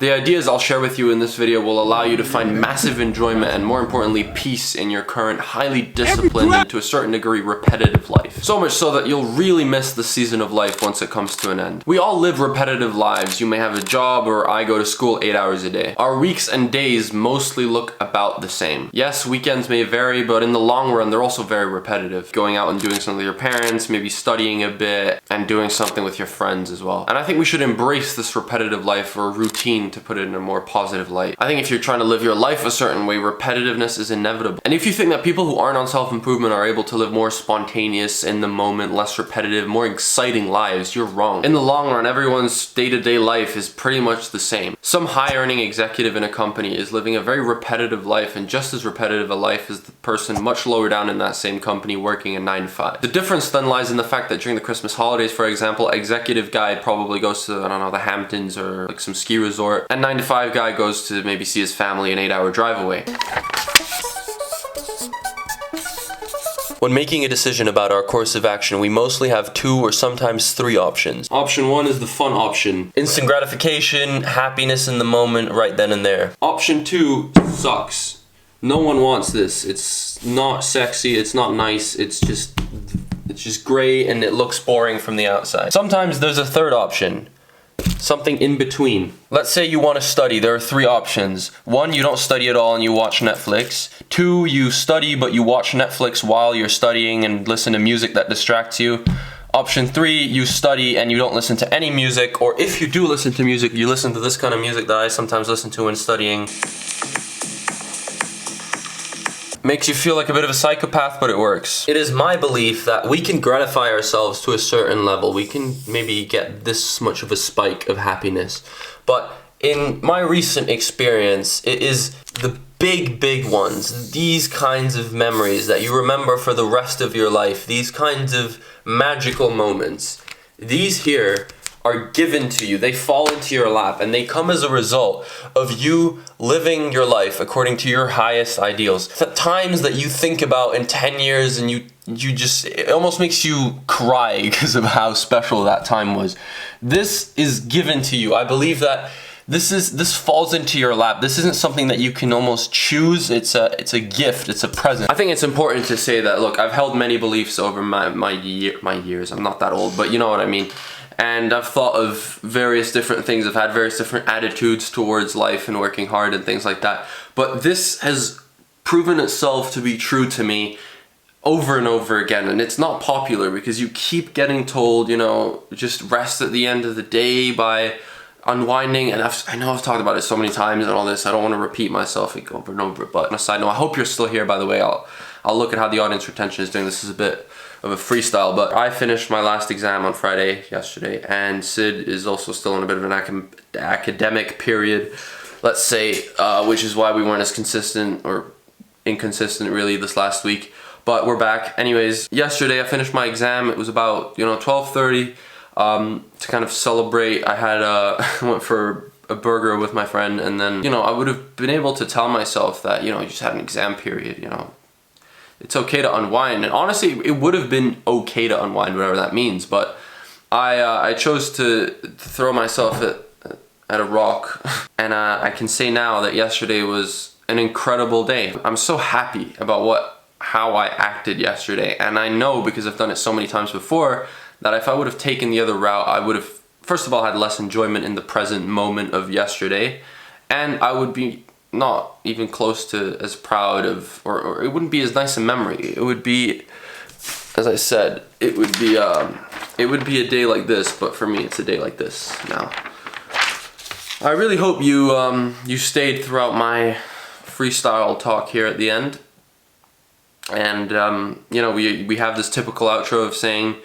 The ideas I'll share with you in this video will allow you to find massive enjoyment and, more importantly, peace in your current highly disciplined and to a certain degree repetitive life. So much so that you'll really miss the season of life once it comes to an end. We all live repetitive lives. You may have a job, or I go to school 8 hours a day. Our weeks and days mostly look about the same. Yes, weekends may vary, but in the long run they're also very repetitive. Going out and doing something with your parents, maybe studying a bit, and doing something with your friends as well. And I think we should embrace this repetitive life, or routine, to put it in a more positive light. I think if you're trying to live your life a certain way, repetitiveness is inevitable. And if you think that people who aren't on self-improvement are able to live more spontaneous, in the moment, less repetitive, more exciting lives, you're wrong. In the long run, everyone's day-to-day life is pretty much the same. Some high-earning executive in a company is living a very repetitive life, and just as repetitive a life as the person much lower down in that same company working a 9 to 5. The difference then lies in the fact that during the Christmas holidays, for example, executive guy probably goes to, I don't know, the Hamptons or like some ski resort, and 9 to 5 guy goes to maybe see his family an 8-hour drive away. When making a decision about our course of action, we mostly have 2 or sometimes 3 options. Option 1 is the fun option. Instant gratification, happiness in the moment, right then and there. Option 2 sucks. No one wants this. It's not sexy, it's not nice, it's just gray and it looks boring from the outside. Sometimes there's a third option. Something in between. Let's say you want to study. There are 3 options. 1, you don't study at all and you watch Netflix. 2, you study but you watch Netflix while you're studying and listen to music that distracts you. Option 3, you study and you don't listen to any music, or if you do listen to music, you listen to this kind of music that I sometimes listen to when studying. Makes you feel like a bit of a psychopath, but it works. It is my belief that we can gratify ourselves to a certain level. We can maybe get this much of a spike of happiness. But in my recent experience, it is the big ones, these kinds of memories that you remember for the rest of your life, these kinds of magical moments. These here are given to you, they fall into your lap, and they come as a result of you living your life according to your highest ideals. The times that you think about in 10 years and you just, it almost makes you cry because of how special that time was. This is given to you. I believe that this falls into your lap. This isn't something that you can almost choose. It's a gift. It's a present. I think it's important to say that, look, I've held many beliefs over my years. I'm not that old, but you know what I mean. And I've thought of various different things. I've had various different attitudes towards life and working hard and things like that. But this has proven itself to be true to me over and over again. And it's not popular because you keep getting told, you know, just rest at the end of the day by unwinding. And I know I've talked about it so many times and all this. I don't want to repeat myself over and over. But on a side note, I hope you're still here, by the way. I'll look at how the audience retention is doing. This is a bit of a freestyle, but I finished my last exam on Friday, yesterday, and Sid is also still in a bit of an academic period, let's say, which is why we weren't as consistent, or inconsistent really, this last week, but we're back. Anyways, yesterday I finished my exam. It was about, 12:30, to kind of celebrate. I had went for a burger with my friend, and then, I would have been able to tell myself that, you just had an exam period, it's okay to unwind. And honestly, it would have been okay to unwind, whatever that means, but I chose to throw myself at a rock. And I can say now that yesterday was an incredible day. I'm so happy about how I acted yesterday, and I know, because I've done it so many times before, that if I would have taken the other route, I would have, first of all, had less enjoyment in the present moment of yesterday, and I would be not even close to as proud of, or it wouldn't be as nice a memory. It would be, as I said, it would be a day like this, but for me it's a day like this now. I really hope you stayed throughout my freestyle talk here at the end. And we have this typical outro of saying,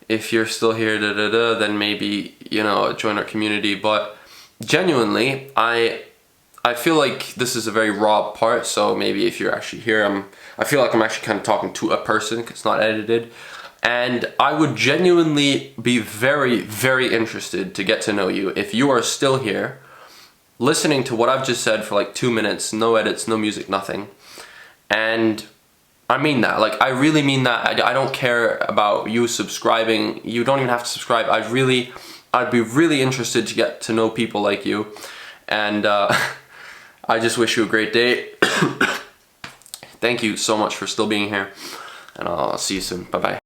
if you're still here, then maybe, join our community. But genuinely, I feel like this is a very raw part, so maybe if you're actually here, I feel like I'm actually kind of talking to a person, because it's not edited. And I would genuinely be very, very interested to get to know you if you are still here, listening to what I've just said for like 2 minutes, no edits, no music, nothing. And I mean that, like, I really mean that. I don't care about you subscribing. You don't even have to subscribe. I'd be really interested to get to know people like you. And I just wish you a great day. Thank you so much for still being here, and I'll see you soon. Bye bye.